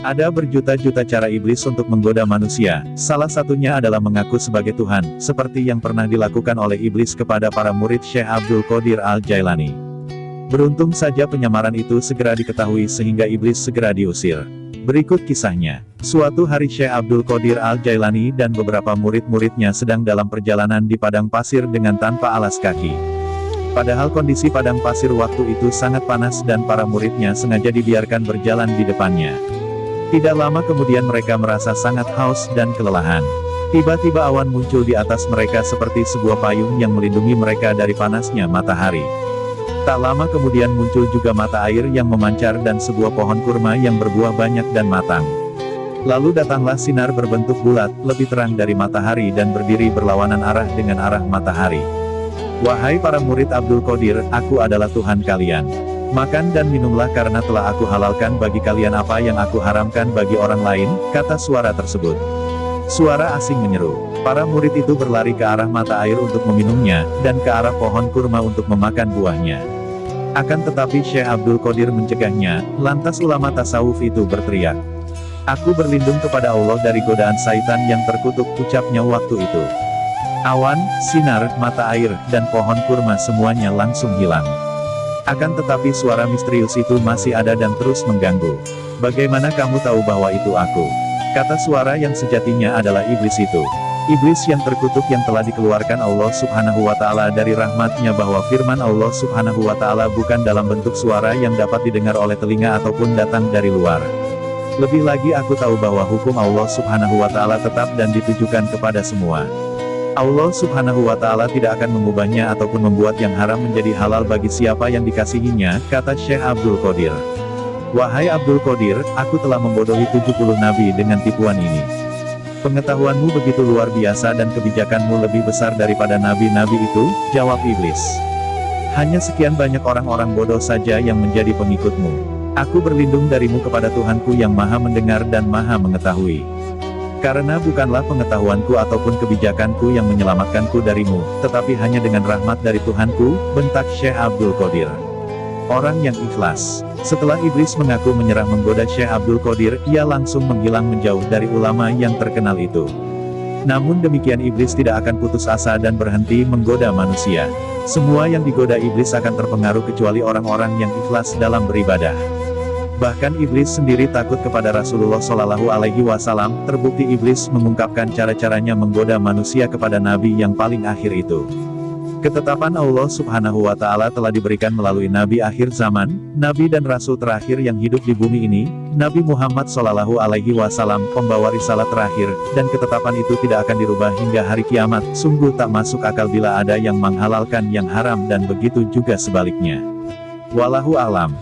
Ada berjuta-juta cara iblis untuk menggoda manusia, salah satunya adalah mengaku sebagai Tuhan, seperti yang pernah dilakukan oleh iblis kepada para murid Syekh Abdul Qadir Al-Jailani. Beruntung saja penyamaran itu segera diketahui sehingga iblis segera diusir. Berikut kisahnya. Suatu hari Syekh Abdul Qadir Al-Jailani dan beberapa murid-muridnya sedang dalam perjalanan di padang pasir dengan tanpa alas kaki. Padahal kondisi padang pasir waktu itu sangat panas dan para muridnya sengaja dibiarkan berjalan di depannya. Tidak lama kemudian mereka merasa sangat haus dan kelelahan. Tiba-tiba awan muncul di atas mereka seperti sebuah payung yang melindungi mereka dari panasnya matahari. Tak lama kemudian muncul juga mata air yang memancar dan sebuah pohon kurma yang berbuah banyak dan matang. Lalu datanglah sinar berbentuk bulat, lebih terang dari matahari dan berdiri berlawanan arah dengan arah matahari. Wahai para murid Abdul Qadir, aku adalah Tuhan kalian. Makan dan minumlah karena telah aku halalkan bagi kalian apa yang aku haramkan bagi orang lain, kata suara tersebut. Suara asing menyeru. Para murid itu berlari ke arah mata air untuk meminumnya, dan ke arah pohon kurma untuk memakan buahnya. Akan tetapi Syekh Abdul Qadir mencegahnya, lantas ulama tasawuf itu berteriak. Aku berlindung kepada Allah dari godaan syaitan yang terkutuk, ucapnya waktu itu. Awan, sinar, mata air, dan pohon kurma semuanya langsung hilang. Akan tetapi suara misterius itu masih ada dan terus mengganggu. Bagaimana kamu tahu bahwa itu aku? Kata suara yang sejatinya adalah iblis itu. Iblis yang terkutuk yang telah dikeluarkan Allah Subhanahu wa Ta'ala dari rahmatnya, bahwa firman Allah Subhanahu wa Ta'ala bukan dalam bentuk suara yang dapat didengar oleh telinga ataupun datang dari luar. Lebih lagi aku tahu bahwa hukum Allah Subhanahu wa Ta'ala tetap dan ditujukan kepada semua. Allah Subhanahu wa Ta'ala tidak akan mengubahnya ataupun membuat yang haram menjadi halal bagi siapa yang dikasihinya, kata Syekh Abdul Qadir. Wahai Abdul Qadir, aku telah membodohi 70 nabi dengan tipuan ini. Pengetahuanmu begitu luar biasa dan kebijakanmu lebih besar daripada nabi-nabi itu, jawab iblis. Hanya sekian banyak orang-orang bodoh saja yang menjadi pengikutmu. Aku berlindung darimu kepada Tuhanku yang maha mendengar dan maha mengetahui. Karena bukanlah pengetahuanku ataupun kebijakanku yang menyelamatkanku darimu, tetapi hanya dengan rahmat dari Tuhanku, bentak Syekh Abdul Qadir. Orang yang ikhlas. Setelah iblis mengaku menyerah menggoda Syekh Abdul Qadir, ia langsung menghilang menjauh dari ulama yang terkenal itu. Namun demikian iblis tidak akan putus asa dan berhenti menggoda manusia. Semua yang digoda iblis akan terpengaruh kecuali orang-orang yang ikhlas dalam beribadah. Bahkan iblis sendiri takut kepada Rasulullah Shallallahu Alaihi Wasallam. Terbukti iblis mengungkapkan cara-caranya menggoda manusia kepada nabi yang paling akhir itu. Ketetapan Allah Subhanahu wa Ta'ala telah diberikan melalui nabi akhir zaman, nabi dan rasul terakhir yang hidup di bumi ini, Nabi Muhammad Shallallahu Alaihi Wasallam, pembawa risalah terakhir, dan ketetapan itu tidak akan dirubah hingga hari kiamat. Sungguh tak masuk akal bila ada yang menghalalkan yang haram dan begitu juga sebaliknya. Wallahu a'lam.